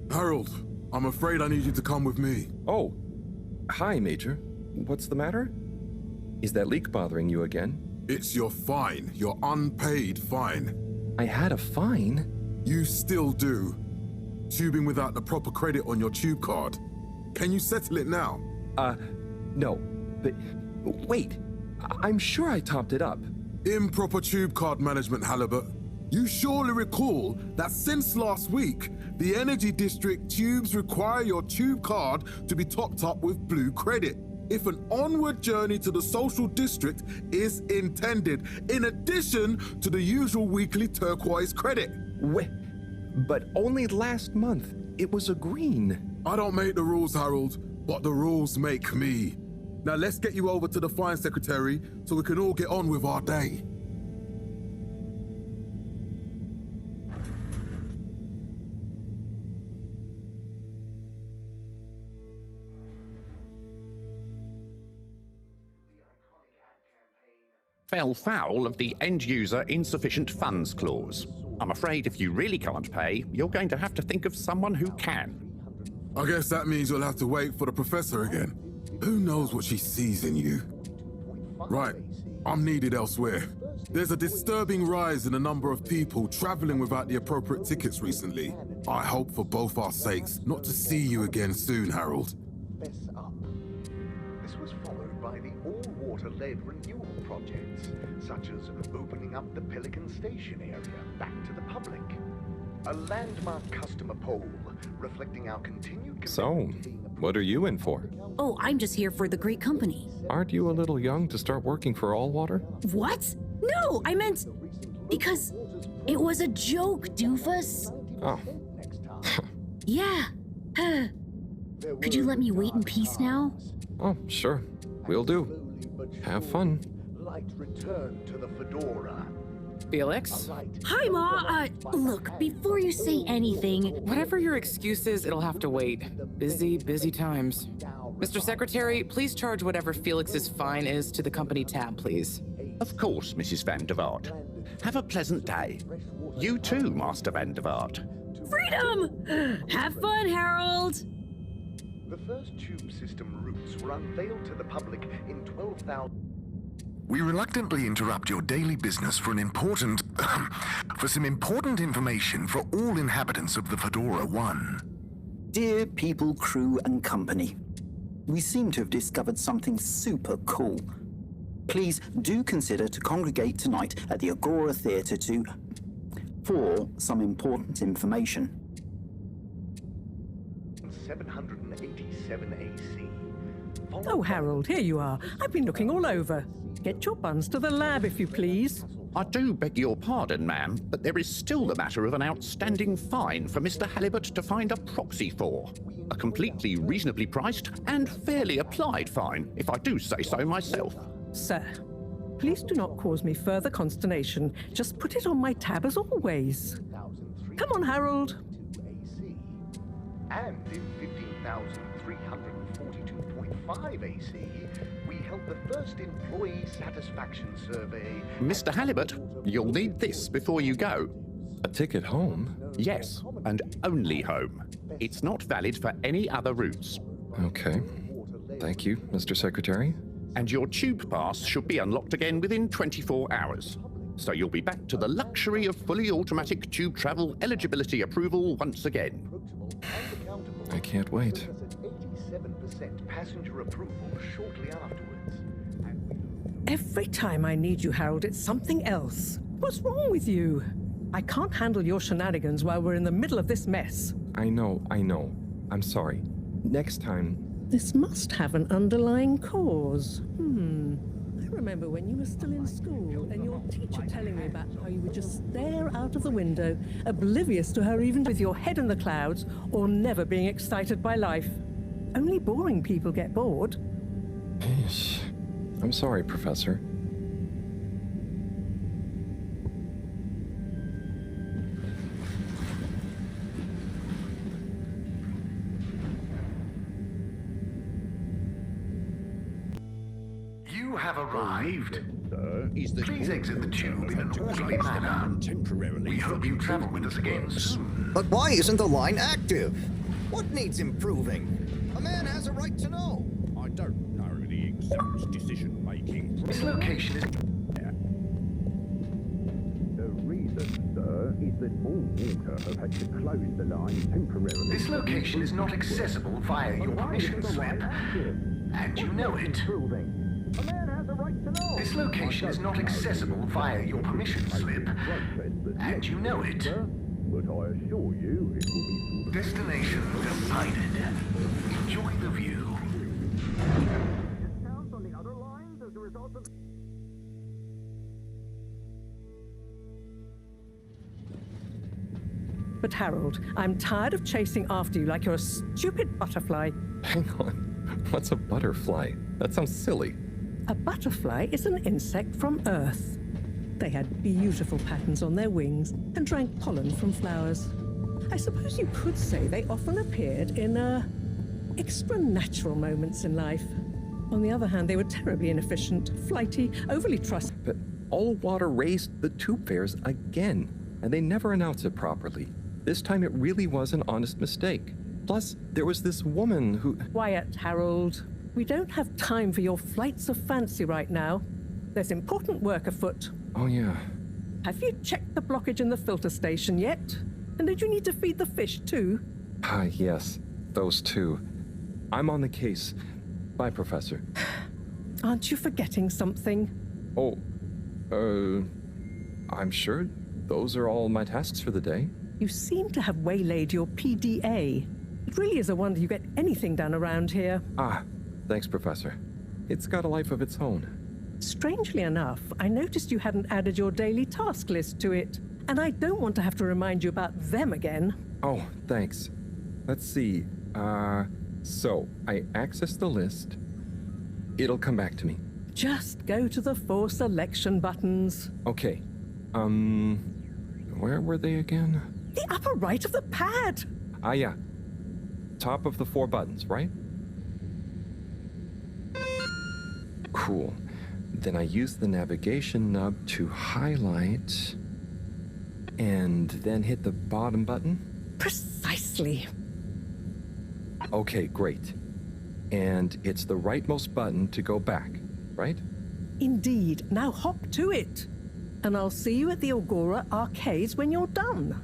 Harold, I'm afraid I need you to come with me. Oh, hi, Major. What's the matter? Is that leak bothering you again? It's your fine, your unpaid fine. I had a fine? You still do. Tubing without the proper credit on your tube card. Can you settle it now? No. But, wait. I'm sure I topped it up. Improper tube card management, Halibut. You surely recall that since last week, the Energy District tubes require your tube card to be topped up with blue credit if an onward journey to the social district is intended, in addition to the usual weekly turquoise credit. Wait, but only last month it was a green. I don't make the rules, Harold, but the rules make me. Now let's get you over to the fine secretary so we can all get on with our day. Fell foul of the end-user insufficient funds clause. I'm afraid if you really can't pay, you're going to have to think of someone who can. I guess that means you'll have to wait for the professor again. Who knows what she sees in you? Right, I'm needed elsewhere. There's a disturbing rise in the number of people traveling without the appropriate tickets recently. I hope for both our sakes not to see you again soon, Harold. This was followed by the all-water-led renewal projects, such as opening up the Pelican Station area back to the public. A landmark customer poll reflecting our continued So, what are you in for? Oh, I'm just here for the great company. Aren't you a little young to start working for All Water? What? No, I meant because it was a joke, doofus. Oh. Yeah. Could you let me wait in peace now? Oh, sure. Will do. Have fun. Light return to the Fedora. Felix? Hi, Ma. Look, before you say anything... Whatever your excuse is, it'll have to wait. Busy, busy times. Mr. Secretary, please charge whatever Felix's fine is to the company tab, please. Of course, Mrs. Van der Vaart. Have a pleasant day. You too, Master Van der Vaart. Freedom! Have fun, Harold! The first tube system routes were unveiled to the public in 12,000... We reluctantly interrupt your daily business for some important information for all inhabitants of the Fedora I. Dear people, crew, and company, we seem to have discovered something super cool. Please do consider to congregate tonight at the Agora Theatre for some important information. 787 AC. Oh, Harold, here you are. I've been looking all over. Get your buns to the lab, if you please. I do beg your pardon, ma'am, but there is still the matter of an outstanding fine for Mr. Halibut to find a proxy for. A completely reasonably priced and fairly applied fine, if I do say so myself. Sir, please do not cause me further consternation. Just put it on my tab as always. Come on, Harold. And in 15,342.5 AC, we held the first employee satisfaction survey. Mr. Halibut, you'll need this before you go. A ticket home? Yes, and only home. It's not valid for any other routes. Okay. Thank you, Mr. Secretary. And your tube pass should be unlocked again within 24 hours. So you'll be back to the luxury of fully automatic tube travel eligibility approval once again. I can't wait. 87% passenger approval shortly afterwards. Every time I need you, Harold, it's something else. What's wrong with you? I can't handle your shenanigans while we're in the middle of this mess. I know. I'm sorry. Next time... This must have an underlying cause. I remember when you were still in school and your teacher telling me about how you would just stare out of the window, oblivious to her even with your head in the clouds or never being excited by life. Only boring people get bored. I'm sorry, Professor. You have arrived. Please exit the tube in an orderly manner. We hope you travel with us again soon. But why isn't the line active? What needs improving? A man has a right to know. I don't know the exact decision-making. This location is... The reason, sir, is that all water have had to close the line temporarily. This location is not accessible via your permission slip. And you know it. A man has a right to know. This location is not accessible via your permission slip. And you know it. But I assure you, it will be... Destination decided. Enjoy the view. Discounts on the other lines as a result of... But Harold, I'm tired of chasing after you like you're a stupid butterfly. Hang on. What's a butterfly? That sounds silly. A butterfly is an insect from Earth. They had beautiful patterns on their wings and drank pollen from flowers. I suppose you could say they often appeared in extra natural moments in life. On the other hand, they were terribly inefficient, flighty, overly trustworthy. But all water raised the tube fares again, and they never announced it properly. This time it really was an honest mistake. Plus, there was this woman who... Quiet, Harold. We don't have time for your flights of fancy right now. There's important work afoot. Oh, yeah. Have you checked the blockage in the filter station yet? And did you need to feed the fish, too? Yes. Those two. I'm on the case. Bye, Professor. Aren't you forgetting something? Oh, I'm sure those are all my tasks for the day. You seem to have waylaid your PDA. It really is a wonder you get anything done around here. Thanks, Professor. It's got a life of its own. Strangely enough, I noticed you hadn't added your daily task list to it, and I don't want to have to remind you about them again. Oh, thanks. Let's see. So I access the list. It'll come back to me. Just go to the 4 selection buttons. Okay. Where were they again? The upper right of the pad. Yeah. Top of the 4 buttons, right? Cool. Then I use the navigation nub to highlight and then hit the bottom button. Precisely. Okay, great. And it's the rightmost button to go back, right? Indeed. Now hop to it. And I'll see you at the Agora arcades when you're done.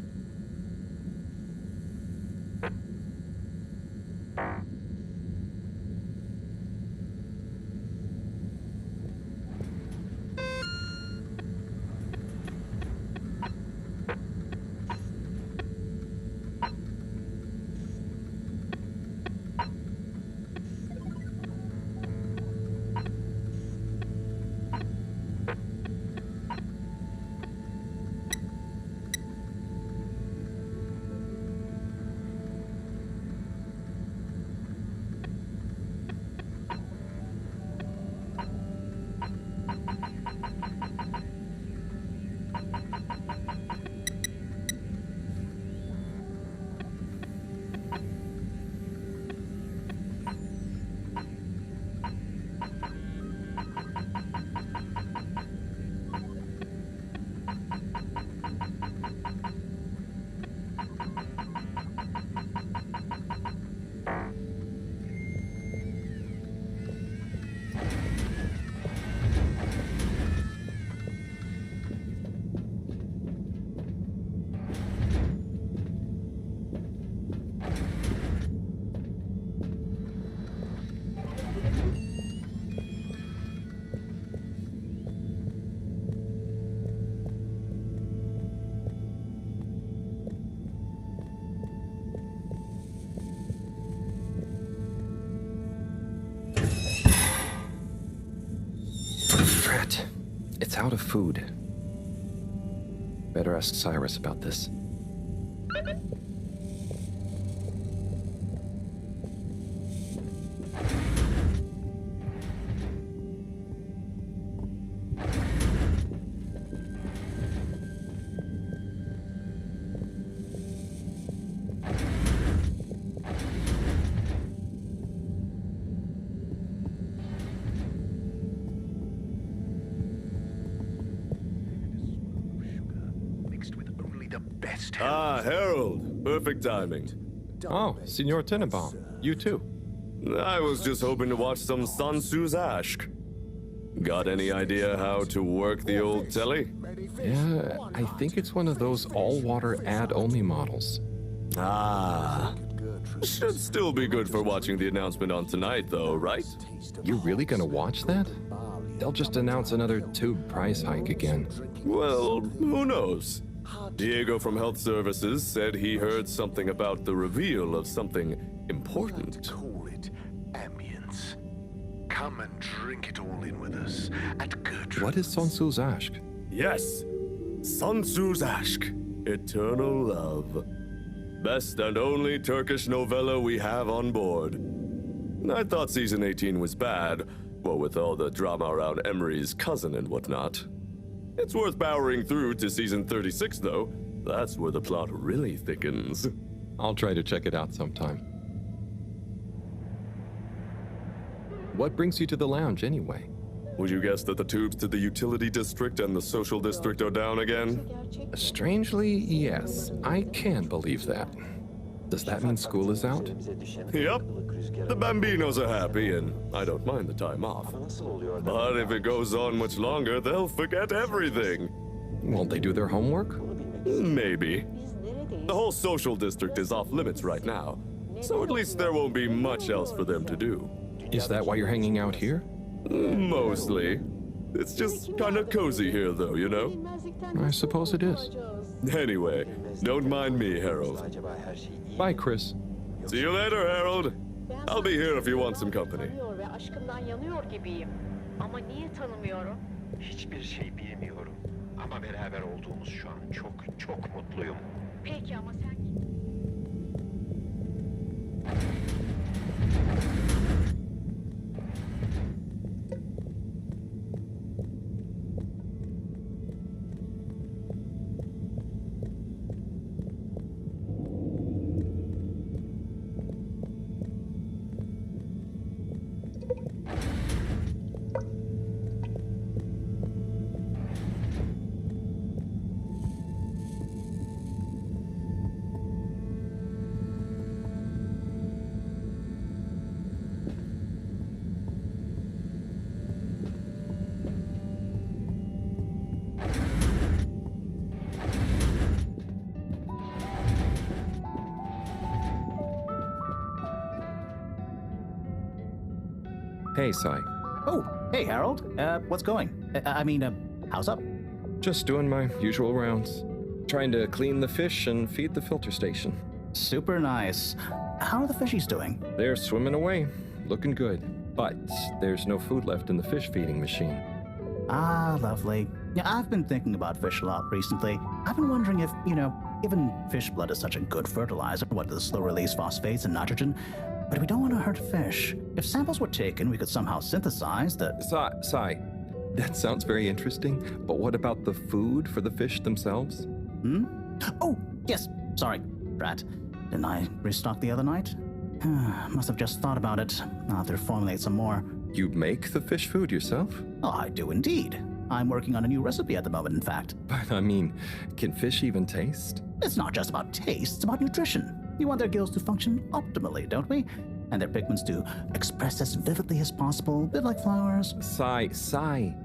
It's out of food. Better ask Cyrus about this. Ah, Harold. Perfect timing. Oh, Signor Tenenbaum. You too. I was just hoping to watch some Sansu's Ashk. Got any idea how to work the old telly? Yeah, I think it's one of those all-water ad-only models. Ah. Should still be good for watching the announcement on tonight, though, right? You're really gonna watch that? They'll just announce another tube price hike again. Well, who knows? Diego from Health Services said he heard something about the reveal of something important. Call it ambience. Come and drink it all in with us at Gertrude's. What is Sansu's Ashk? Yes, Sansu's Ashk, Eternal Love. Best and only Turkish novella we have on board. I thought season 18 was bad, well, with all the drama around Emery's cousin and whatnot. It's worth powering through to season 36, though. That's where the plot really thickens. I'll try to check it out sometime. What brings you to the lounge, anyway? Would you guess that the tubes to the utility district and the social district are down again? Strangely, yes. I can believe that. Does that mean school is out? Yep. The Bambinos are happy, and I don't mind the time off. But if it goes on much longer, they'll forget everything. Won't they do their homework? Maybe. The whole social district is off limits right now, so at least there won't be much else for them to do. Is that why you're hanging out here? Mostly. It's just kind of cozy here, though, you know? I suppose it is. Anyway, don't mind me, Harold. Bye, Chris. See you later, Harold. I'll be here if you want some company. Hiçbir şey bilmiyorum. Ama beraber olduğumuz şu an çok mutluyum. Peki ama sen... Hey, Sai. Oh, hey, Harold. What's going? How's up? Just doing my usual rounds. Trying to clean the fish and feed the filter station. Super nice. How are the fishies doing? They're swimming away, looking good. But there's no food left in the fish feeding machine. Ah, lovely. Yeah, I've been thinking about fish a lot recently. I've been wondering if, given fish blood is such a good fertilizer, what the slow-release phosphates and nitrogen, but we don't want to hurt fish. If samples were taken, we could somehow synthesize the... Sai, that sounds very interesting, but what about the food for the fish themselves? Oh, yes, sorry, Brad. Didn't I restock the other night? Must have just thought about it. I'll have to formulate some more. You make the fish food yourself? Oh, I do indeed. I'm working on a new recipe at the moment, in fact. But can fish even taste? It's not just about taste, it's about nutrition. We want their gills to function optimally, don't we? And their pigments to express as vividly as possible, a bit like flowers. Sai.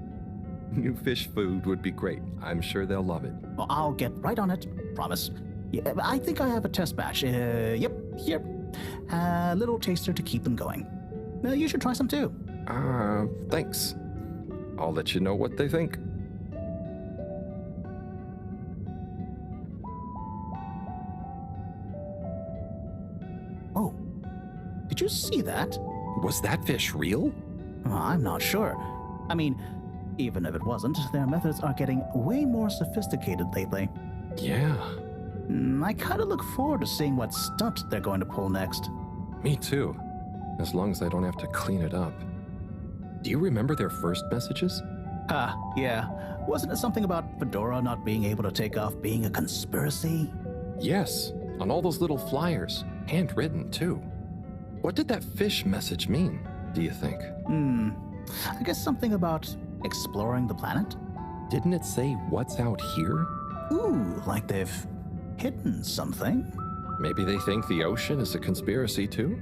New fish food would be great. I'm sure they'll love it. Well, I'll get right on it. Promise. Yeah, I think I have a test batch. Yep, here. A little taster to keep them going. You should try some too. Thanks. I'll let you know what they think. Oh, did you see that? Was that fish real? I'm not sure. Even if it wasn't, their methods are getting way more sophisticated lately. Yeah. I kind of look forward to seeing what stunt they're going to pull next. Me too. As long as I don't have to clean it up. Do you remember their first messages? Yeah. Wasn't it something about Fedora not being able to take off being a conspiracy? Yes, on all those little flyers. Handwritten, too. What did that fish message mean, do you think? I guess something about exploring the planet? Didn't it say what's out here? Ooh, like they've hidden something? Maybe they think the ocean is a conspiracy, too?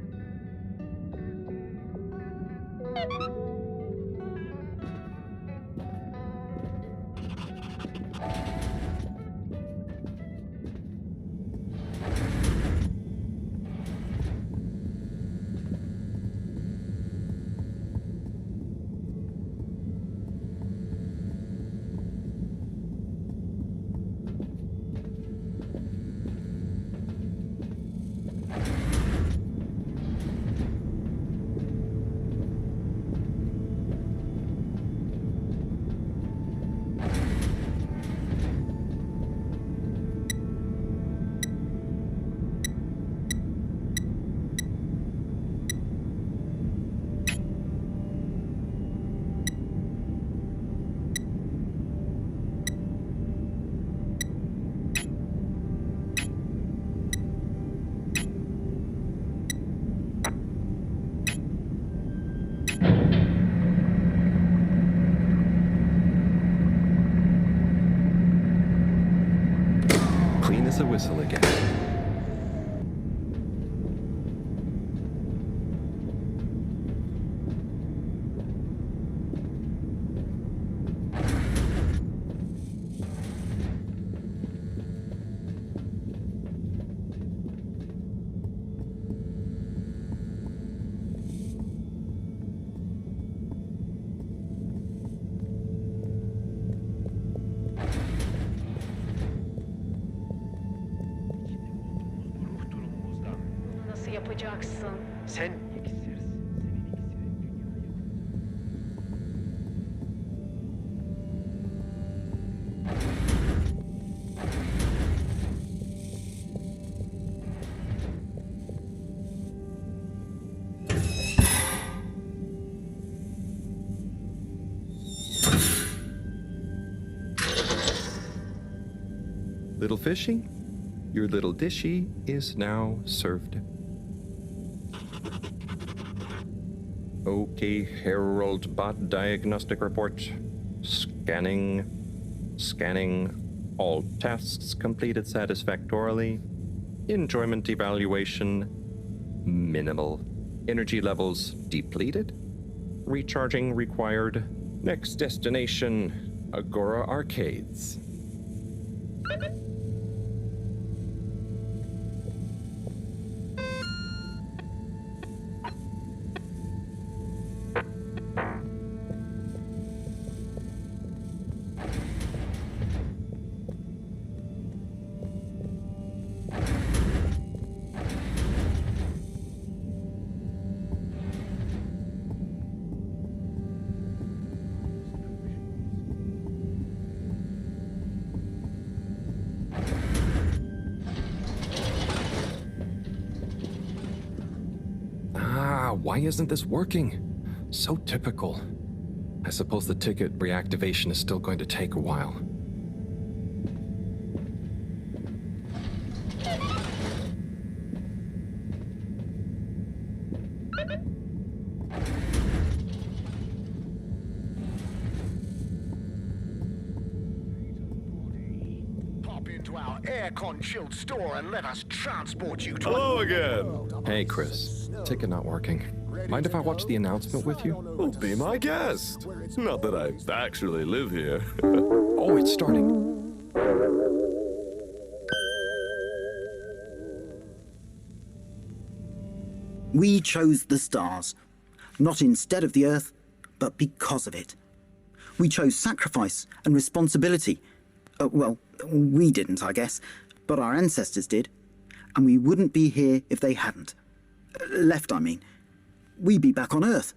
A whistle again. yapacaksın? Sen iksirsin. Little fishy, your little dishy is now served. Okay, Harold Bot diagnostic report. Scanning. All tasks completed satisfactorily. Enjoyment evaluation minimal. Energy levels depleted. Recharging required. Next destination, Agora Arcades. Wow, why isn't this working? So typical. I suppose the ticket reactivation is still going to take a while. Pop into our air-con-chilled store and let us transport you to Hello again. Hey, Chris. Ticket not working. Mind if I watch the announcement with you? Well, be my guest. Not that I actually live here. Oh, it's starting. We chose the stars, not instead of the Earth, but because of it. We chose sacrifice and responsibility. Well, we didn't, I guess, but our ancestors did, and we wouldn't be here if they hadn't. Left, I mean. We'd be back on Earth,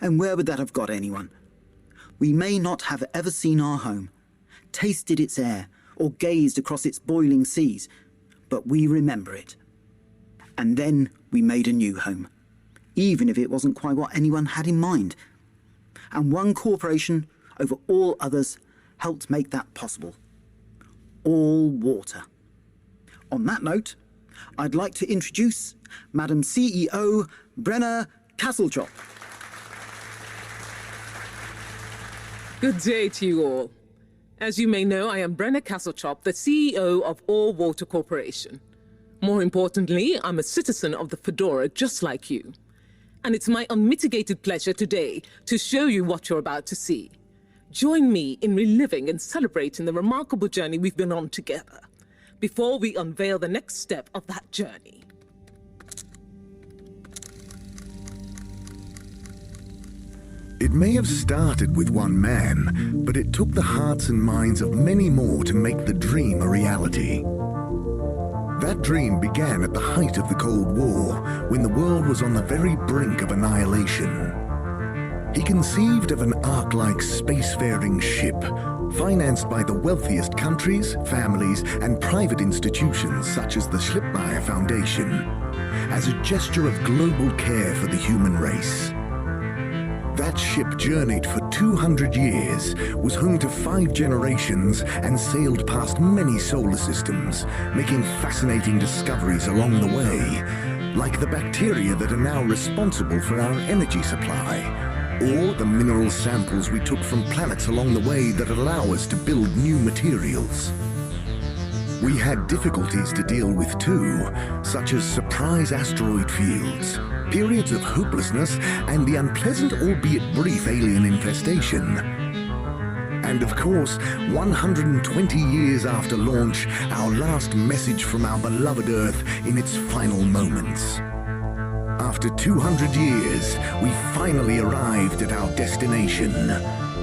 and where would that have got anyone? We may not have ever seen our home, tasted its air, or gazed across its boiling seas, but we remember it. And then we made a new home, even if it wasn't quite what anyone had in mind. And one corporation over all others helped make that possible. All water. On that note, I'd like to introduce Madam CEO Brenna Castlechop. Good day to you all. As you may know, I am Brenna Castlechop, the CEO of All Water Corporation. More importantly, I'm a citizen of the Fedora just like you. And it's my unmitigated pleasure today to show you what you're about to see. Join me in reliving and celebrating the remarkable journey we've been on together, before we unveil the next step of that journey. It may have started with one man, but it took the hearts and minds of many more to make the dream a reality. That dream began at the height of the Cold War, when the world was on the very brink of annihilation. He conceived of an ark-like spacefaring ship, financed by the wealthiest countries, families, and private institutions such as the Schlipmeyer Foundation, as a gesture of global care for the human race. That ship journeyed for 200 years, was home to 5 generations, and sailed past many solar systems, making fascinating discoveries along the way, like the bacteria that are now responsible for our energy supply, or the mineral samples we took from planets along the way that allow us to build new materials. We had difficulties to deal with too, such as surprise asteroid fields, periods of hopelessness, and the unpleasant albeit brief alien infestation. And of course, 120 years after launch, our last message from our beloved Earth in its final moments. After 200 years, we finally arrived at our destination,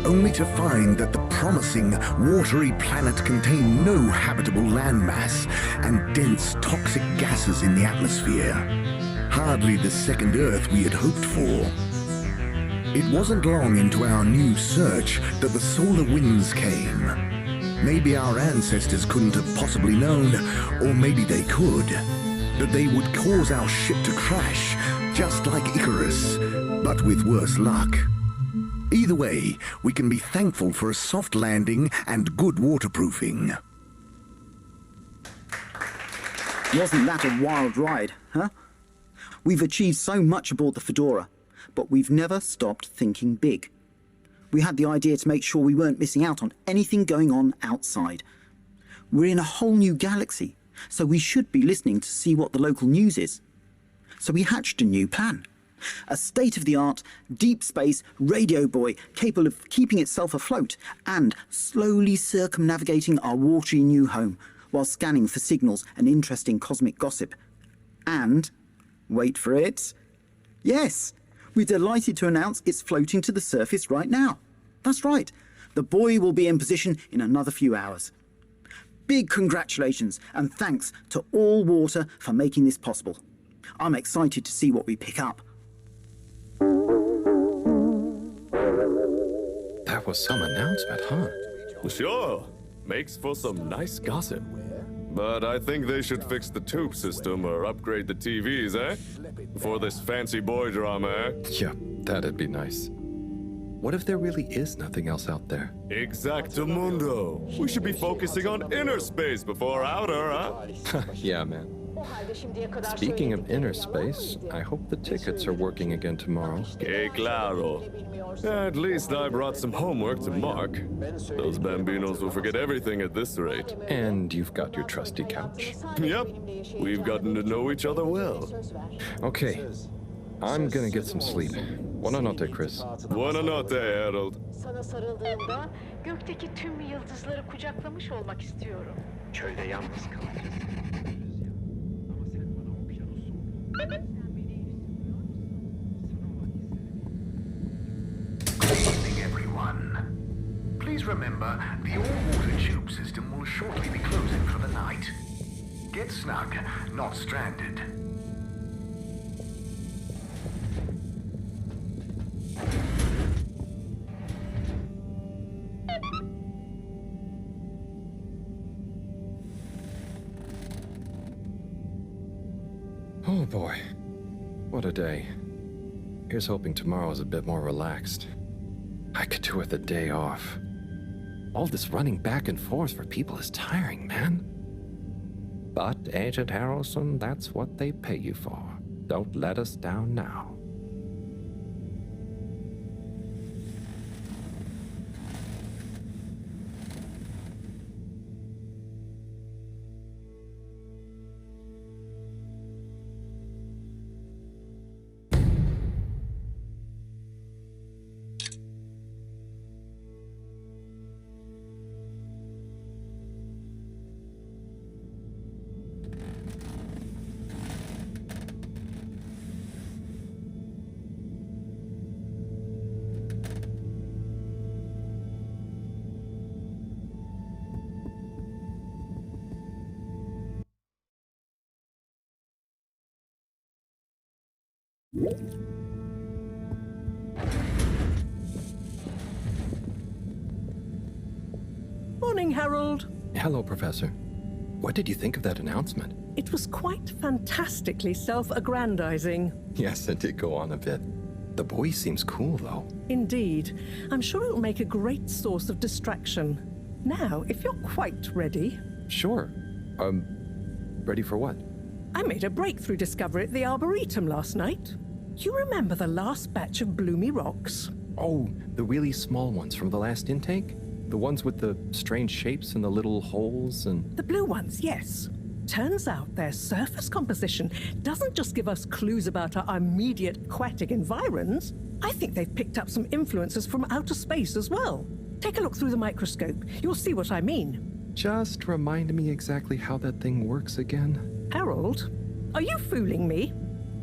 only to find that the promising, watery planet contained no habitable landmass and dense, toxic gases in the atmosphere. Hardly the second Earth we had hoped for. It wasn't long into our new search that the solar winds came. Maybe our ancestors couldn't have possibly known, or maybe they could, that they would cause our ship to crash, just like Icarus, but with worse luck. Either way, we can be thankful for a soft landing and good waterproofing. Wasn't that a wild ride, huh? We've achieved so much aboard the Fedora, but we've never stopped thinking big. We had the idea to make sure we weren't missing out on anything going on outside. We're in a whole new galaxy, so we should be listening to see what the local news is. So we hatched a new plan. A state-of-the-art, deep space radio buoy capable of keeping itself afloat and slowly circumnavigating our watery new home while scanning for signals and interesting cosmic gossip. And, wait for it, yes, we're delighted to announce it's floating to the surface right now. That's right, the buoy will be in position in another few hours. Big congratulations and thanks to All Water for making this possible. I'm excited to see what we pick up. That was some announcement, huh? Sure. Makes for some nice gossip. But I think they should fix the tube system or upgrade the TVs, eh? Before this fancy boy drama, eh? Yeah, that'd be nice. What if there really is nothing else out there? Exactamundo. We should be focusing on inner space before outer, huh? Yeah, man. Speaking of inner space, I hope the tickets are working again tomorrow. Que claro. At least I brought some homework to mark. Those bambinos will forget everything at this rate. And you've got your trusty couch. Yep. We've gotten to know each other well. Okay. I'm gonna get some sleep. Buona notte, Chris. Buona notte, Harold. Sana sarıldığımda gökteki tüm yıldızları kucaklamış olmak istiyorum. Çölde yalnız kalacağız. Good evening, everyone. Please remember, the all-water tube system will shortly be closing for the night. Get snug, not stranded. Oh boy. What a day. Here's hoping tomorrow is a bit more relaxed. I could do with a day off. All this running back and forth for people is tiring, man. But, Agent Harrelson, that's what they pay you for. Don't let us down now. Morning, Harold. Hello, Professor. What did you think of that announcement? It was quite fantastically self-aggrandizing. Yes, it did go on a bit. The boy seems cool, though. Indeed. I'm sure it'll make a great source of distraction. Now, if you're quite ready... Sure. Ready for what? I made a breakthrough discovery at the Arboretum last night. You remember the last batch of bloomy rocks? Oh, the really small ones from the last intake? The ones with the strange shapes and the little holes and... The blue ones, yes. Turns out their surface composition doesn't just give us clues about our immediate aquatic environs. I think they've picked up some influences from outer space as well. Take a look through the microscope. You'll see what I mean. Just remind me exactly how that thing works again. Harold, are you fooling me?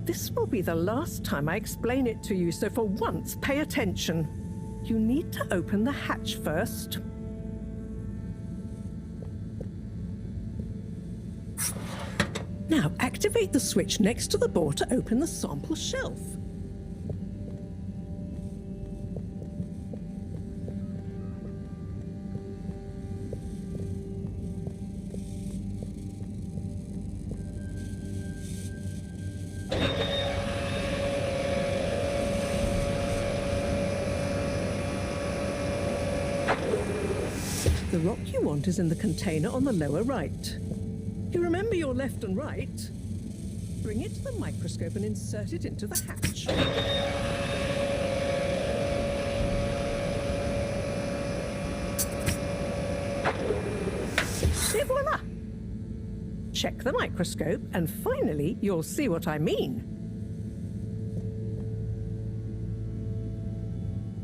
This will be the last time I explain it to you, so for once, pay attention. You need to open the hatch first. Now, activate the switch next to the board to open the sample shelf. The rock you want is in the container on the lower right. You remember your left and right? Bring it to the microscope and insert it into the hatch. Et voila! Check the microscope and finally you'll see what I mean.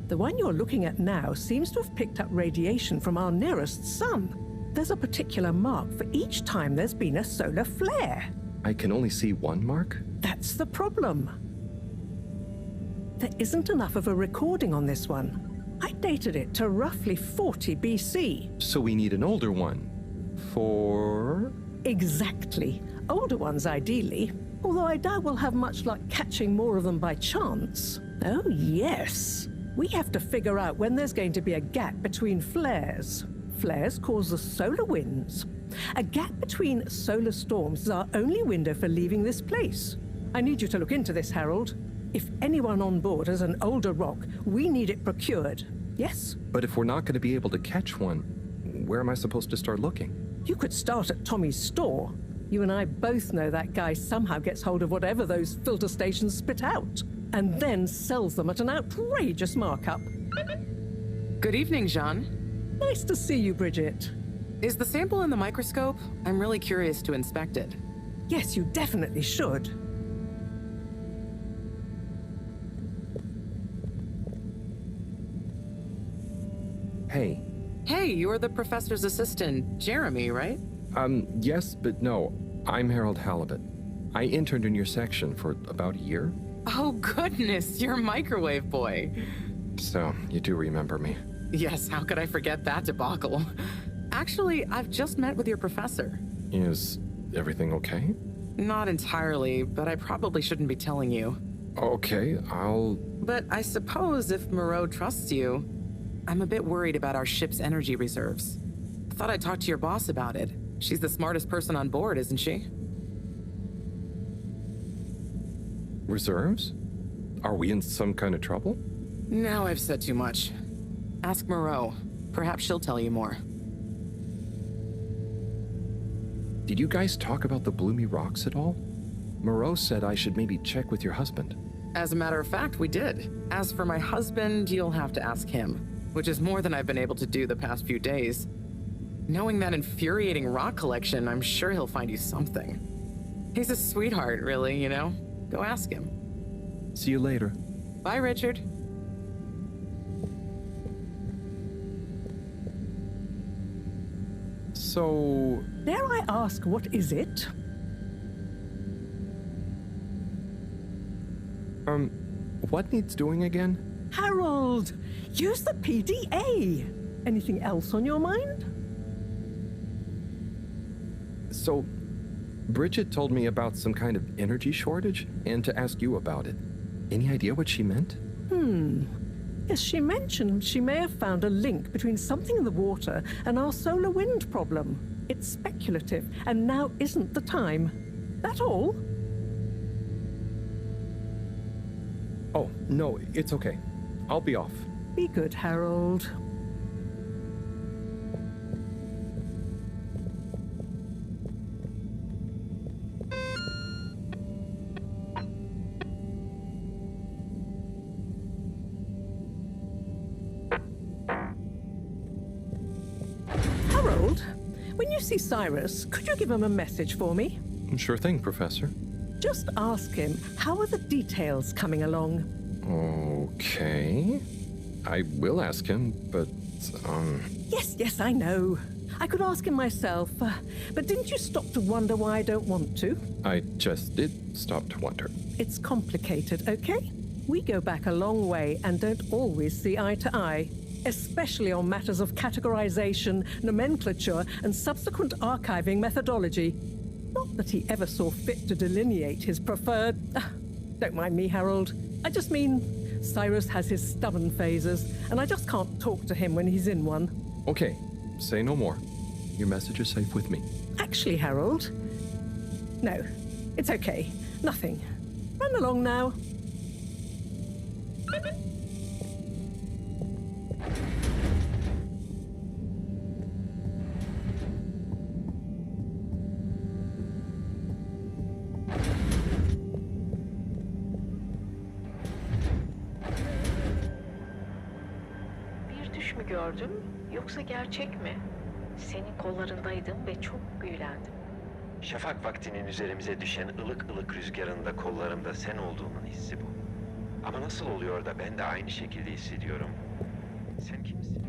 The one you're looking at now seems to have picked up radiation from our nearest sun. There's a particular mark for each time there's been a solar flare. I can only see one mark? That's the problem. There isn't enough of a recording on this one. I dated it to roughly 40 BC. So we need an older one. For... Exactly. Older ones, ideally. Although I doubt we'll have much luck catching more of them by chance. Oh, yes. We have to figure out when there's going to be a gap between flares. Flares cause the solar winds. A gap between solar storms is our only window for leaving this place. I need you to look into this, Harold. If anyone on board has an older rock, we need it procured. Yes? But if we're not going to be able to catch one, where am I supposed to start looking? You could start at Tommy's store. You and I both know that guy somehow gets hold of whatever those filter stations spit out, and then sells them at an outrageous markup. Good evening, Jeanne. Nice to see you, Bridget. Is the sample in the microscope? I'm really curious to inspect it. Yes, you definitely should. Hey. Hey, you're the professor's assistant, Jeremy, right? Yes, but no. I'm Harold Halibut. I interned in your section for about a year. Oh, goodness, you're microwave boy. So, you do remember me. Yes, how could I forget that debacle? Actually, I've just met with your professor. Is everything okay? Not entirely, but I probably shouldn't be telling you. Okay, But I suppose if Mareaux trusts you, I'm a bit worried about our ship's energy reserves. I thought I'd talk to your boss about it. She's the smartest person on board, isn't she? Reserves? Are we in some kind of trouble? Now I've said too much. Ask Mareaux. Perhaps she'll tell you more. Did you guys talk about the Bloomy Rocks at all? Mareaux said I should maybe check with your husband. As a matter of fact, we did. As for my husband, you'll have to ask him, which is more than I've been able to do the past few days. Knowing that infuriating rock collection, I'm sure he'll find you something. He's a sweetheart, really, you know? Go ask him. See you later. Bye, Richard. So... Dare I ask, what is it? What needs doing again? Harold, use the PDA. Anything else on your mind? So, Bridget told me about some kind of energy shortage and to ask you about it. Any idea what she meant? Yes, she mentioned she may have found a link between something in the water and our solar wind problem. It's speculative, and now isn't the time. That all? Oh, no, it's okay. I'll be off. Be good, Harold. Harold, when you see Cyrus, could you give him a message for me? Sure thing, Professor. Just ask him, how are the details coming along? Okay. I will ask him, but, Yes, I know. I could ask him myself, but didn't you stop to wonder why I don't want to? I just did stop to wonder. It's complicated, okay? We go back a long way and don't always see eye to eye, especially on matters of categorization, nomenclature, and subsequent archiving methodology. Not that he ever saw fit to delineate his preferred... Don't mind me, Harold. I just mean, Cyrus has his stubborn phases, and I just can't talk to him when he's in one. Okay, say no more. Your message is safe with me. Actually, Harold... No, it's okay. Nothing. Run along now. Gördüm, yoksa gerçek mi? Senin kollarındaydım ve çok büyülendim. Şafak vaktinin üzerimize düşen ılık ılık rüzgarında kollarımda sen olduğunun hissi bu. Ama nasıl oluyor da ben de aynı şekilde hissediyorum? Sen kimsin?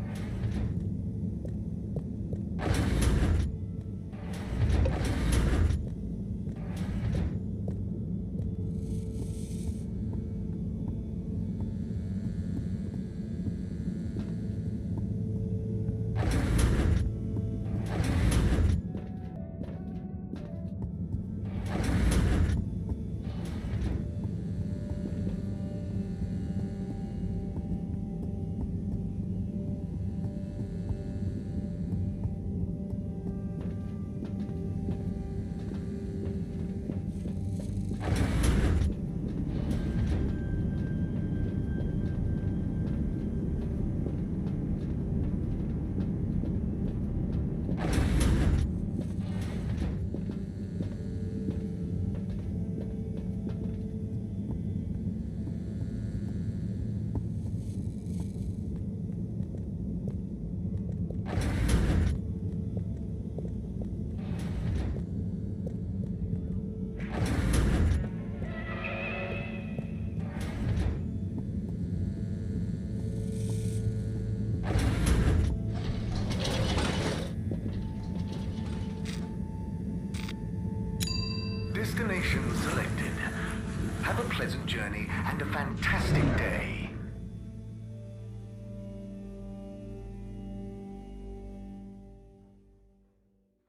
pleasant journey and a fantastic day.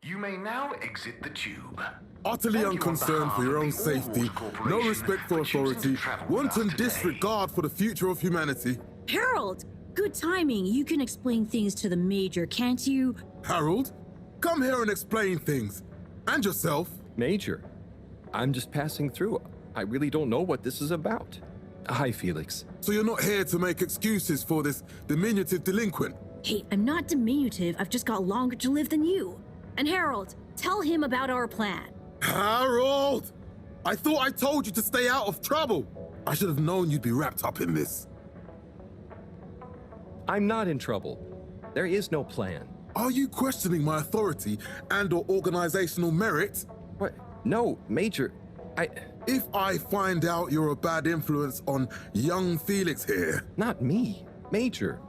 You may now exit the tube. Utterly unconcerned for your own safety, no respect for authority, wanton disregard for the future of humanity. Harold! Good timing. You can explain things to the Major, can't you? Harold, come here and explain things. And yourself. Major, I'm just passing through. I really don't know what this is about. Hi, Felix. So you're not here to make excuses for this diminutive delinquent? Hey, I'm not diminutive. I've just got longer to live than you. And Harold, tell him about our plan. Harold! I thought I told you to stay out of trouble. I should have known you'd be wrapped up in this. I'm not in trouble. There is no plan. Are you questioning my authority and/or organizational merit? What? No, Major. If I find out you're a bad influence on young Felix here... Not me. Major.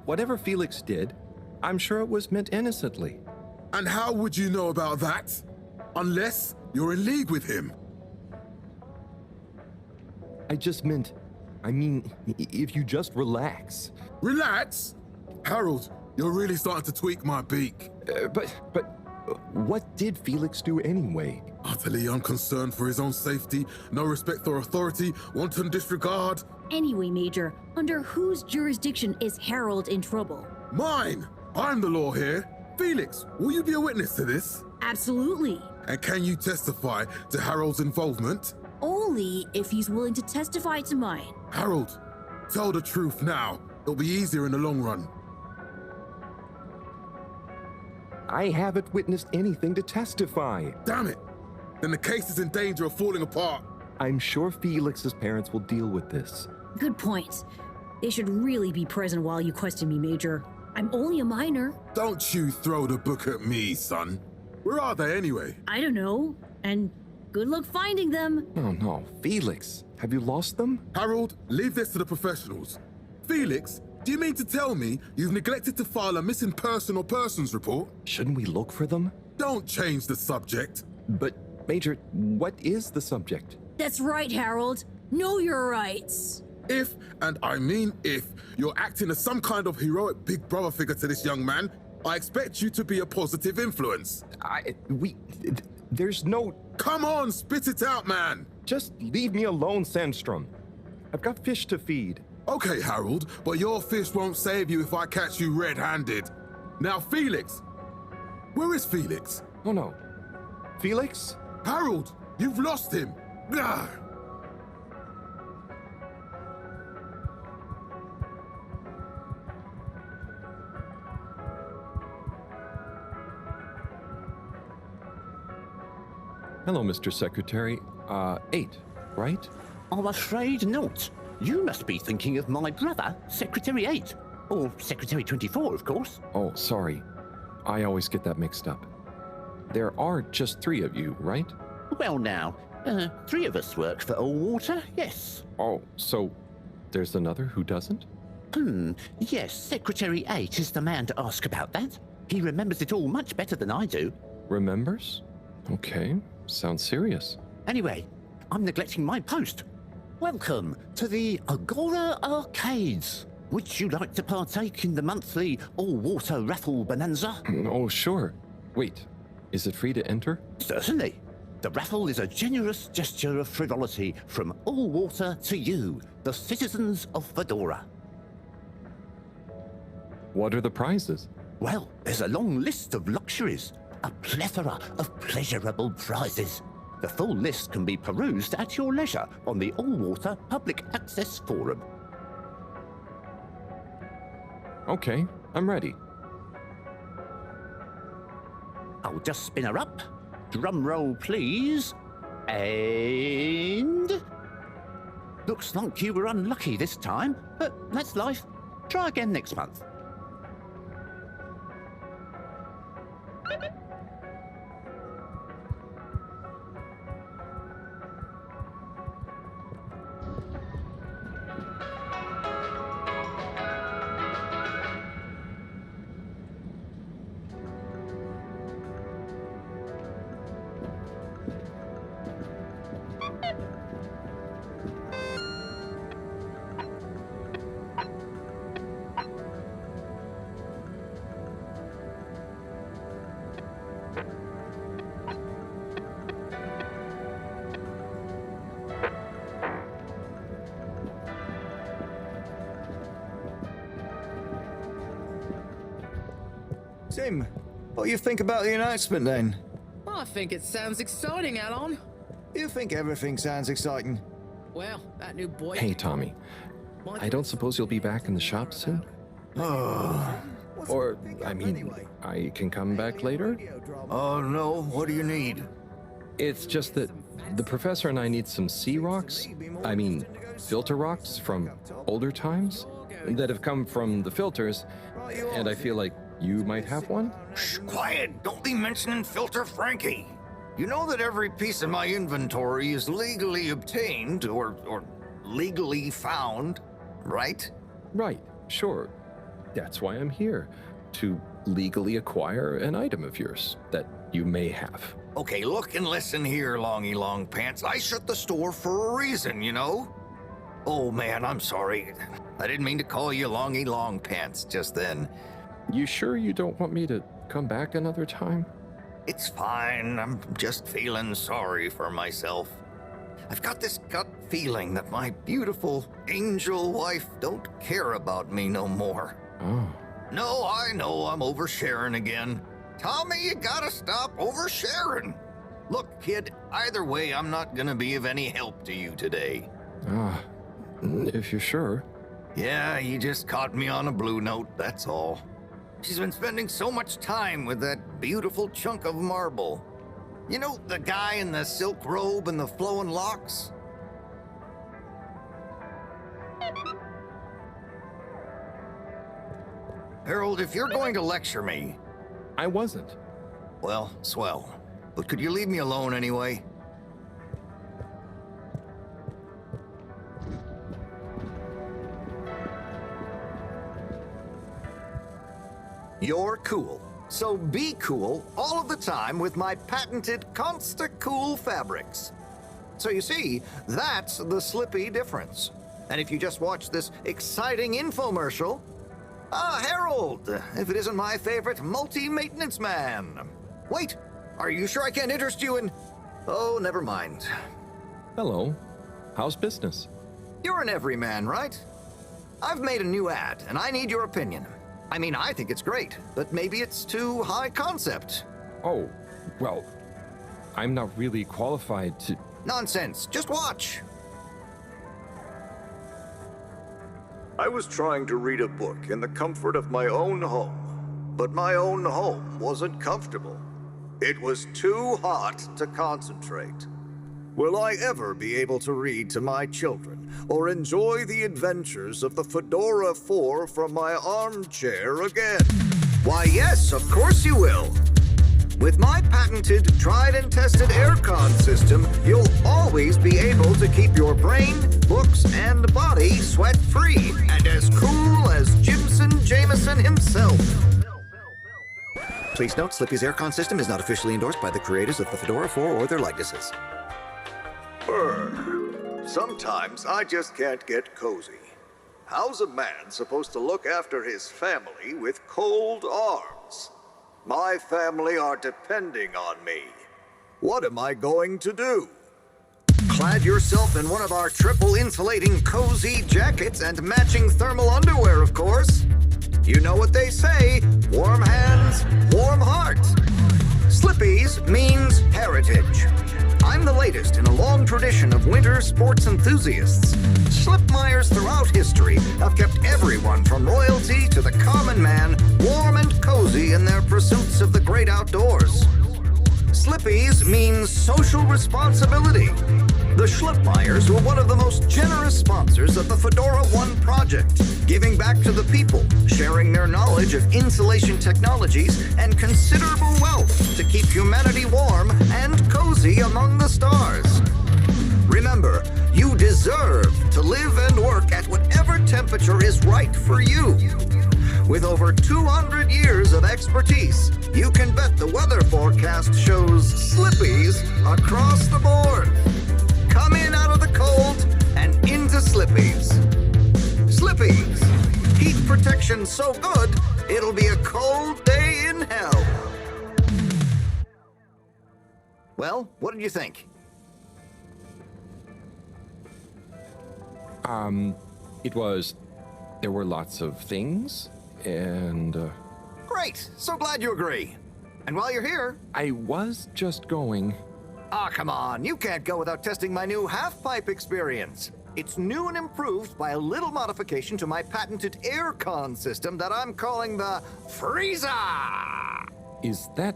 Whatever Felix did, I'm sure it was meant innocently. And how would you know about that? Unless you're in league with him. I mean, if you just relax. Relax? Harold, you're really starting to tweak my beak. But what did Felix do anyway? Utterly unconcerned for his own safety, no respect for authority, wanton disregard. Anyway, Major, under whose jurisdiction is Harold in trouble? Mine! I'm the law here. Felix, will you be a witness to this? Absolutely. And can you testify to Harold's involvement? Only if he's willing to testify to mine. Harold, tell the truth now. It'll be easier in the long run. I haven't witnessed anything to testify. Damn it! Then the case is in danger of falling apart. I'm sure Felix's parents will deal with this. Good point. They should really be present while you question me, Major. I'm only a minor. Don't you throw the book at me, son. Where are they anyway? I don't know. And good luck finding them. Oh no, Felix, have you lost them? Harold, leave this to the professionals. Felix, do you mean to tell me you've neglected to file a missing person or persons report? Shouldn't we look for them? Don't change the subject. But, Major, what is the subject? That's right, Harold. Know your rights. If, and I mean if, you're acting as some kind of heroic big brother figure to this young man, I expect you to be a positive influence. There's no... Come on, spit it out, man! Just leave me alone, Sandstrom. I've got fish to feed. Okay, Harold, but your fish won't save you if I catch you red-handed. Now, Felix! Where is Felix? Oh no. Felix? Harold, you've lost him! Ugh. Hello, Mr. Secretary. 8, right? I'm afraid not. You must be thinking of my brother, Secretary 8. Or Secretary 24, of course. Oh, sorry. I always get that mixed up. There are just 3 of you, right? Well now, 3 of us work for Allwater, yes. Oh, so there's another who doesn't? Yes, Secretary 8 is the man to ask about that. He remembers it all much better than I do. Remembers? Okay, sounds serious. Anyway, I'm neglecting my post. Welcome to the Agora Arcades. Would you like to partake in the monthly all-water raffle bonanza? Oh, sure. Wait, is it free to enter? Certainly. The raffle is a generous gesture of frivolity from Allwater to you, the citizens of Fedora. What are the prizes? Well, there's a long list of luxuries, a plethora of pleasurable prizes. The full list can be perused at your leisure on the Allwater Public Access Forum. Okay, I'm ready. I'll just spin her up. Drum roll, please. And... Looks like you were unlucky this time, but that's life. Try again next month. Tim, what do you think about the announcement then? I think it sounds exciting, Alon. You think everything sounds exciting? Well, that new boy... Hey, Tommy. I don't suppose you'll be back in the shop soon? Oh. Or, I mean, I can come back later? Oh, no. What do you need? It's just that the professor and I need some sea rocks. I mean, filter rocks from older times that have come from the filters, and I feel like you might have one? Shh, quiet. Don't be mentioning Filter Frankie. You know that every piece of my inventory is legally obtained or legally found, right? Right, sure. That's why I'm here, to legally acquire an item of yours that you may have. Okay, look and listen here, Longy Long Pants. I shut the store for a reason, you know? Oh man, I'm sorry. I didn't mean to call you Longy Long Pants just then. You sure you don't want me to come back another time? It's fine. I'm just feeling sorry for myself. I've got this gut feeling that my beautiful angel wife don't care about me no more. Oh. No, I know I'm oversharing again. Tommy, you gotta stop oversharing. Look, kid, either way, I'm not gonna be of any help to you today. Ah, if you're sure. Yeah, you just caught me on a blue note, that's all. She's been spending so much time with that beautiful chunk of marble. You know, the guy in the silk robe and the flowing locks? Harold, if you're going to lecture me... I wasn't. Well, swell. But could you leave me alone anyway? You're cool. So be cool all of the time with my patented Consta-Cool fabrics. So you see, that's the Slippy difference. And if you just watch this exciting infomercial... Ah, Harold, if it isn't my favorite multi-maintenance man. Wait, are you sure I can't interest you in... Oh, never mind. Hello. How's business? You're an everyman, right? I've made a new ad, and I need your opinion. I mean, I think it's great, but maybe it's too high concept. Oh, well, I'm not really qualified to... Nonsense. Just watch. I was trying to read a book in the comfort of my own home, but my own home wasn't comfortable. It was too hot to concentrate. Will I ever be able to read to my children or enjoy the adventures of the Fedora IV from my armchair again? Why, yes, of course you will. With my patented, tried and tested aircon system, you'll always be able to keep your brain, books, and body sweat-free and as cool as Jimson Jameson himself. Please note, Slippy's aircon system is not officially endorsed by the creators of the Fedora IV or their likenesses. Sometimes I just can't get cozy. How's a man supposed to look after his family with cold arms? My family are depending on me. What am I going to do? Clad yourself in one of our triple insulating cozy jackets and matching thermal underwear, of course. You know what they say, warm hands, warm heart. Slippy's means heritage. I'm the latest in a long tradition of winter sports enthusiasts. Slipmeyers throughout history have kept everyone from royalty to the common man warm and cozy in their pursuits of the great outdoors. Slippy's means social responsibility. The Schlipmeyers were one of the most generous sponsors of the Fedora I project, giving back to the people, sharing their knowledge of insulation technologies and considerable wealth to keep humanity warm and cozy among the stars. Remember, you deserve to live and work at whatever temperature is right for you. With over 200 years of expertise, you can bet the weather forecast shows Slippies across the board. Come in out of the cold and into Slippies. Slippies. Heat protection so good, it'll be a cold day in hell. Well, what did you think? There were lots of things, and... Great! So glad you agree. And while you're here... I was just going... Ah, come on. You can't go without testing my new half-pipe experience. It's new and improved by a little modification to my patented aircon system that I'm calling the Freezer! Is that...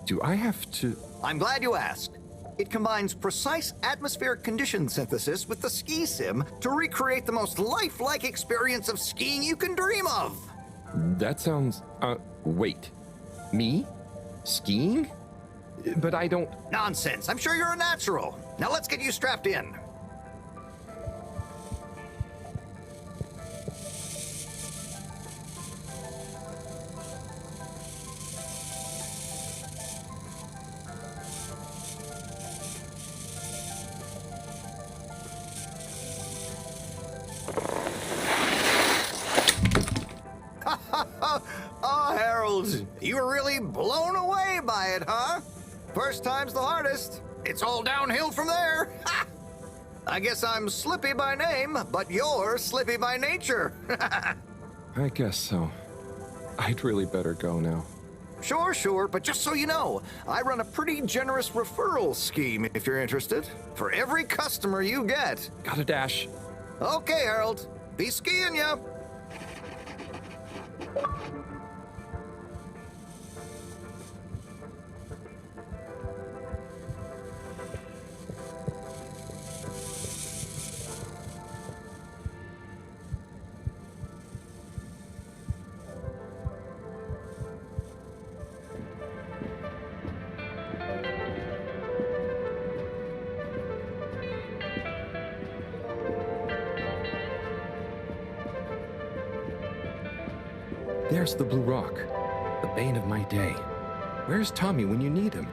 do I have to... I'm glad you asked. It combines precise atmospheric condition synthesis with the ski sim to recreate the most lifelike experience of skiing you can dream of. That sounds... wait. Me? Skiing? But I don't... Nonsense. I'm sure you're a natural. Now let's get you strapped in. Oh, Harold, you were really blown away by it, huh? First time's the hardest. It's all downhill from there. Ha! I guess I'm Slippy by name, but you're Slippy by nature. I guess so. I'd really better go now. Sure, but just so you know, I run a pretty generous referral scheme if you're interested. For every customer you get. Gotta dash. Okay, Harold. Be skiing ya. There's the Blue Rock, the bane of my day. Where's Tommy when you need him?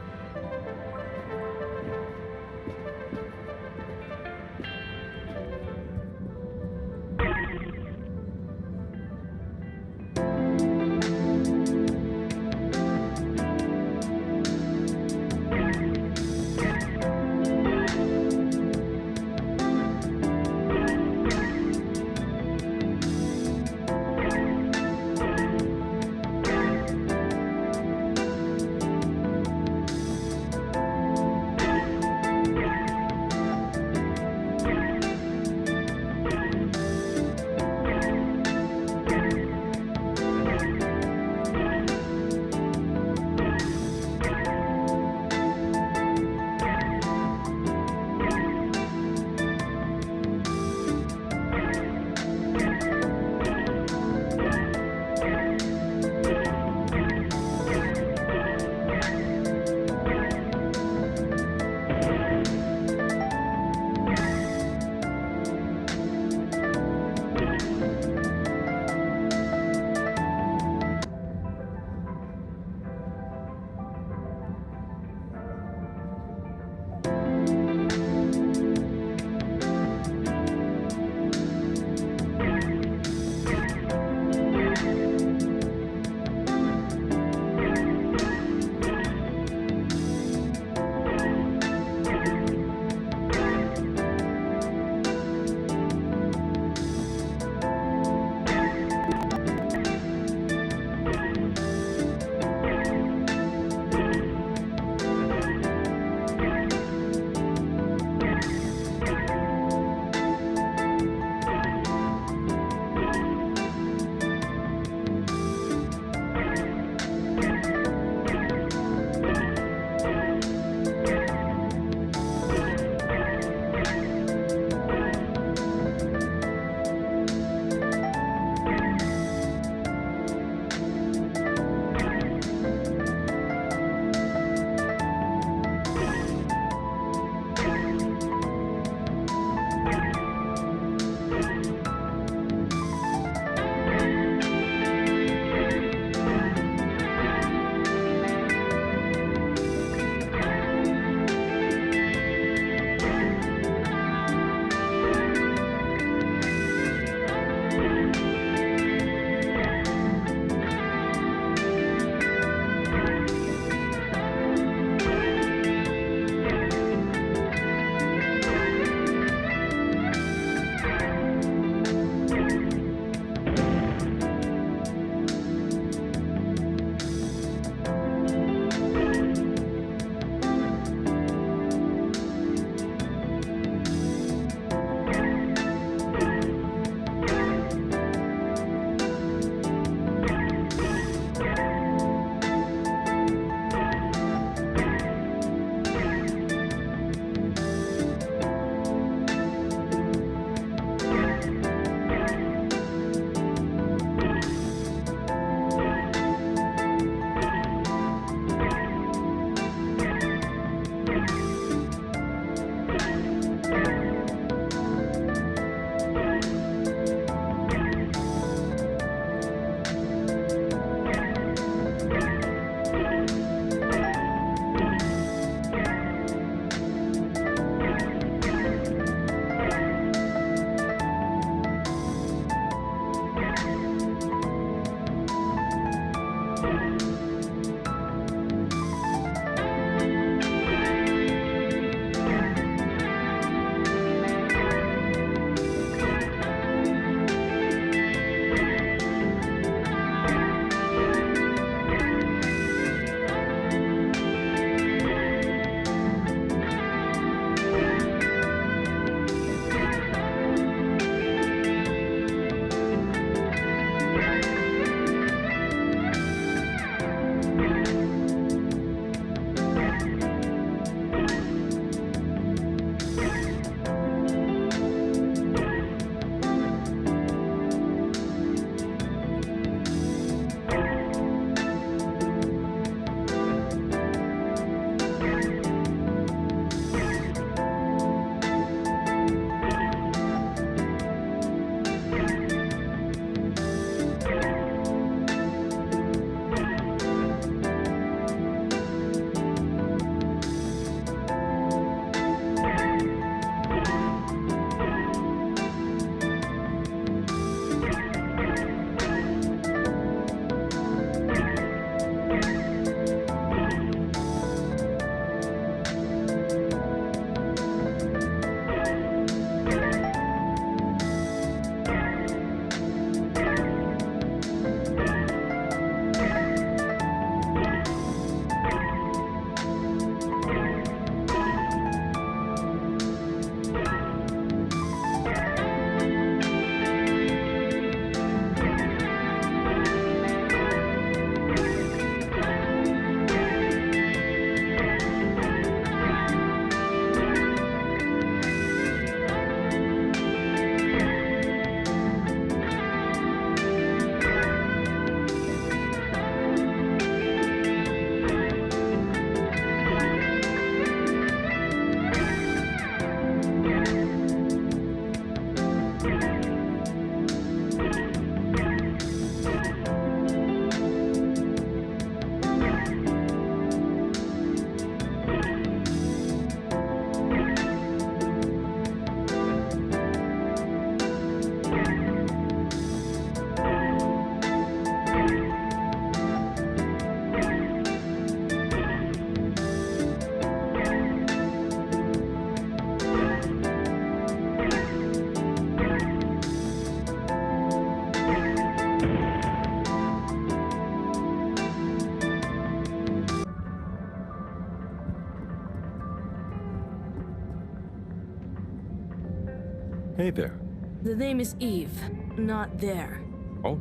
Hey there. The name is Eve, not there. Oh,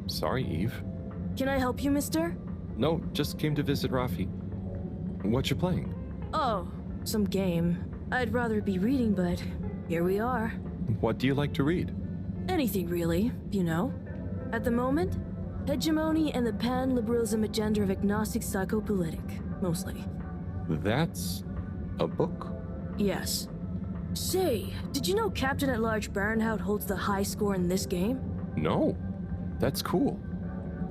sorry, Eve. Can I help you, mister? No, just came to visit Rafi. What you playing? Oh, some game. I'd rather be reading, but here we are. What do you like to read? Anything really, you know. At the moment, hegemony and the pan-liberalism agenda of agnostic psychopolitic, mostly. That's a book? Yes. Say, did you know Captain-at-Large Baronhout holds the high score in this game? No. That's cool.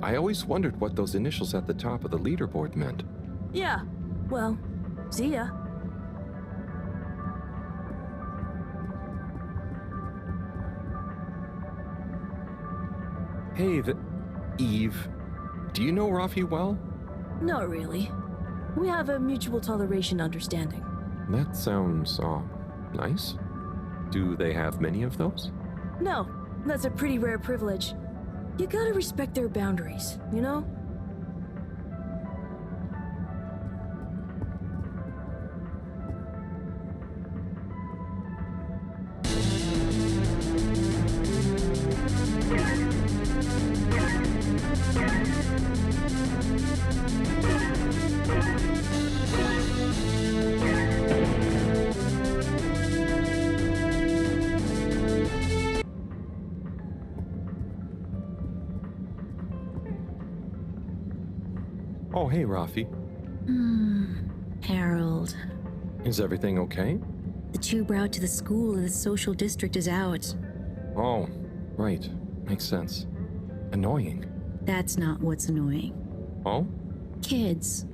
I always wondered what those initials at the top of the leaderboard meant. Yeah. Well, see ya. Hey, Eve. Do you know Rafi well? Not really. We have a mutual toleration understanding. That sounds, nice. Do they have many of those? No, that's a pretty rare privilege. You gotta respect their boundaries, you know? Oh, hey, Rafi. Harold. Is everything okay? The tube route to the school of the social district is out. Oh, right. Makes sense. Annoying. That's not what's annoying. Oh? Kids.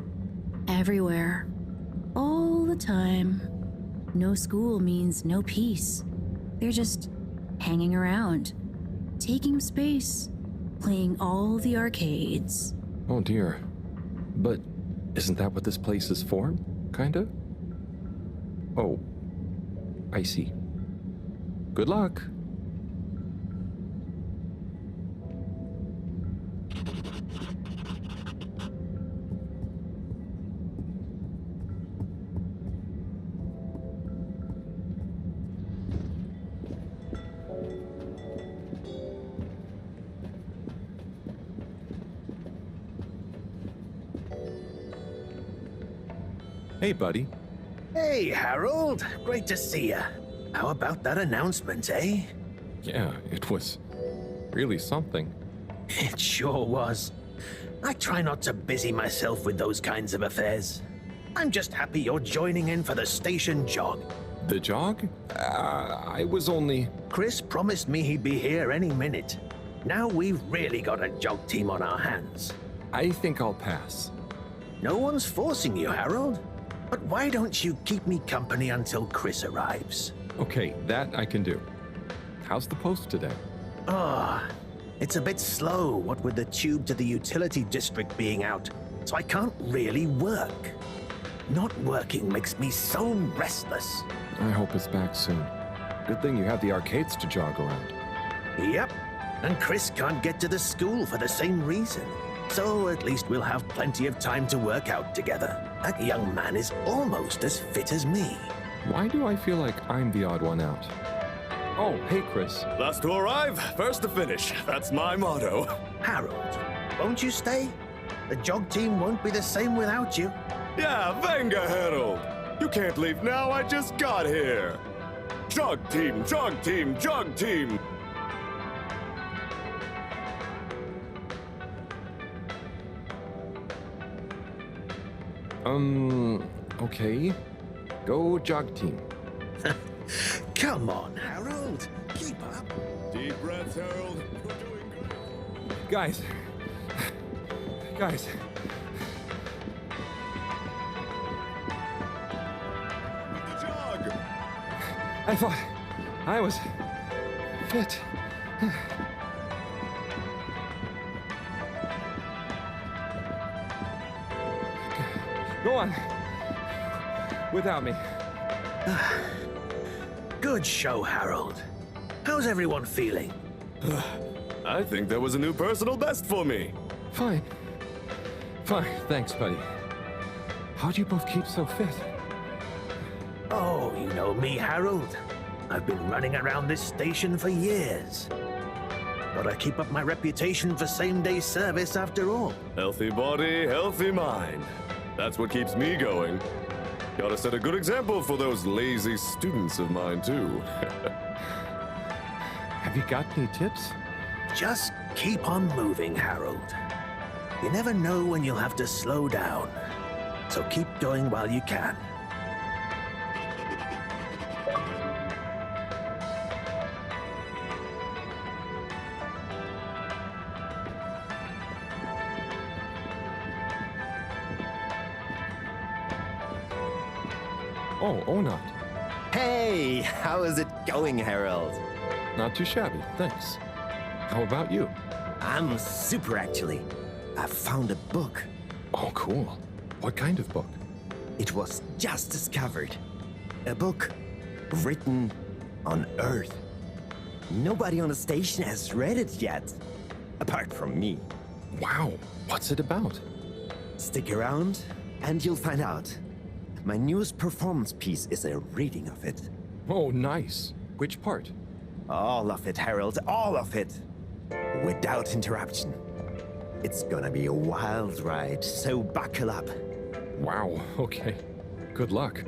Everywhere. All the time. No school means no peace. They're just hanging around. Taking space. Playing all the arcades. Oh dear. But isn't that what this place is for? Kinda? Oh. I see. Good luck. Hey, buddy. Hey, Harold. Great to see ya. How about that announcement, eh? Yeah, it was really something. It sure was. I try not to busy myself with those kinds of affairs. I'm just happy you're joining in for the station jog. The jog? I was only... Chris promised me he'd be here any minute. Now we've really got a jog team on our hands. I think I'll pass. No one's forcing you, Harold. But why don't you keep me company until Chris arrives? Okay, that I can do. How's the post today? It's a bit slow, what with the tube to the utility district being out, so I can't really work. Not working makes me so restless. I hope it's back soon. Good thing you have the arcades to jog around. Yep, and Chris can't get to the school for the same reason. So at least we'll have plenty of time to work out together. That young man is almost as fit as me. Why do I feel like I'm the odd one out? Oh, hey, Chris. Last to arrive, first to finish. That's my motto. Harold, won't you stay? The jog team won't be the same without you. Yeah, venga, Harold. You can't leave now, I just got here. Jog team, jog team, jog team. Okay. Go jog team. Come on, Harold. Keep up. Deep breaths, Harold. You're doing good. Guys. The jog. I thought I was fit. Go on. Without me. Good show, Harold. How's everyone feeling? I think there was a new personal best for me. Fine. Thanks, buddy. How'd you both keep so fit? Oh, you know me, Harold. I've been running around this station for years. Gotta keep up my reputation for same-day service after all. Healthy body, healthy mind. That's what keeps me going. Gotta set a good example for those lazy students of mine, too. Have you got any tips? Just keep on moving, Harold. You never know when you'll have to slow down. So keep going while you can. Oh, Onat. Hey, how is it going, Harold? Not too shabby, thanks. How about you? I'm super, actually. I found a book. Oh, cool. What kind of book? It was just discovered. A book written on Earth. Nobody on the station has read it yet, apart from me. Wow, what's it about? Stick around and you'll find out. My newest performance piece is a reading of it. Oh, nice. Which part? All of it, Harold, all of it. Without interruption. It's gonna be a wild ride, so buckle up. Wow, okay. Good luck.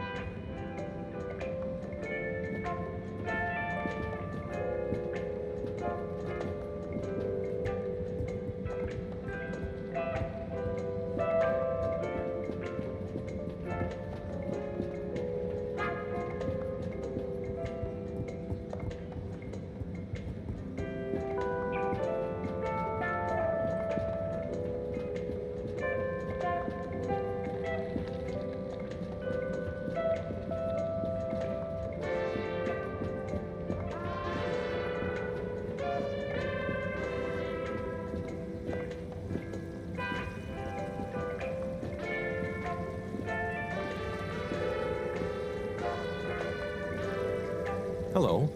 Hello.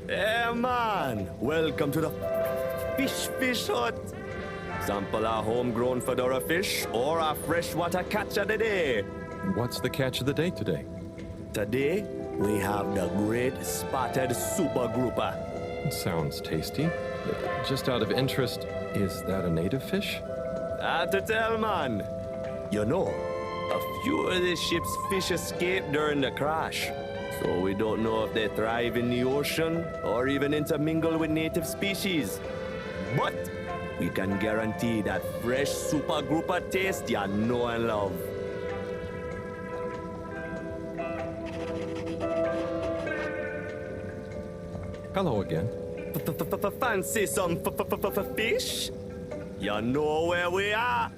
Hey, man! Welcome to the fish hut. Sample a homegrown Fedora fish or a freshwater catch of the day. What's the catch of the day today? Today, we have the great spotted super grouper. Sounds tasty. Just out of interest, is that a native fish? Hard to tell, man. You know, a few of this ship's fish escaped during the crash. So we don't know if they thrive in the ocean or even intermingle with native species. But we can guarantee that fresh super grouper taste you know and love. Hello again. Fancy some fish? You know where we are.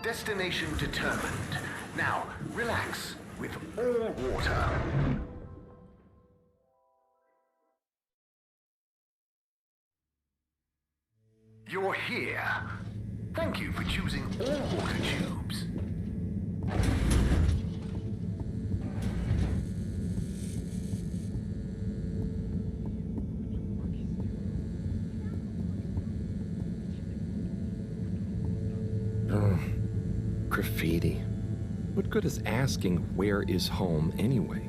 Destination determined. Now, relax with all water. You're here. Thank you for choosing all water tubes. Graffiti. What good is asking where is home anyway?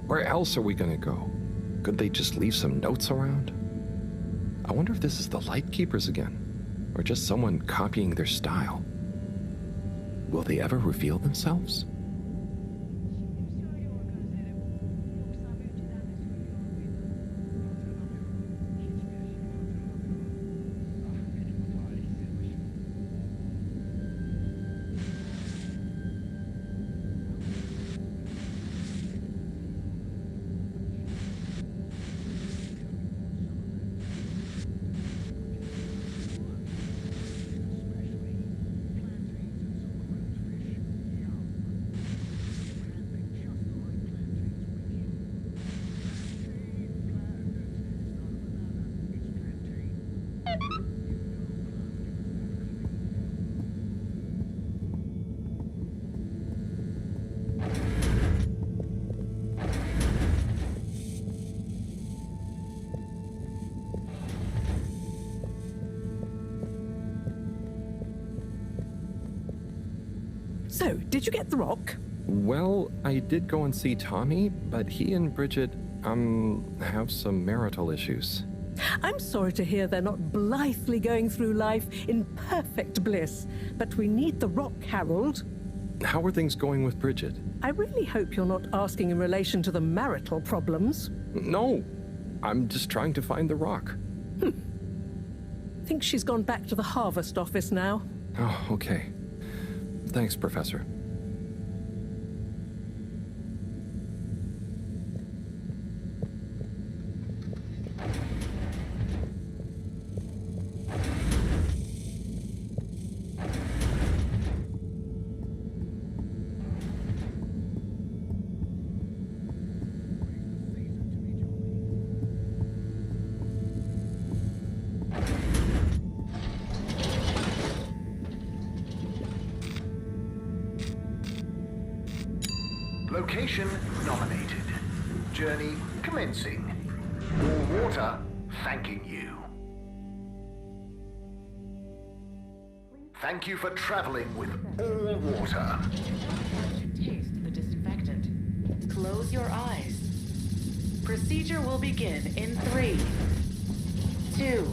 Where else are we gonna go? Could they just leave some notes around? I wonder if this is the Lightkeepers again, or just someone copying their style. Will they ever reveal themselves? So, did you get the rock? Well, I did go and see Tommy, but he and Bridget, have some marital issues. I'm sorry to hear they're not blithely going through life in perfect bliss, but we need the rock, Harold. How are things going with Bridget? I really hope you're not asking in relation to the marital problems. No, I'm just trying to find the rock. I think she's gone back to the harvest office now. Oh, okay. Thanks, Professor. Location nominated. Journey commencing. All water thanking you. Thank you for traveling with all water. Taste the disinfectant. Close your eyes. Procedure will begin in 3, 2,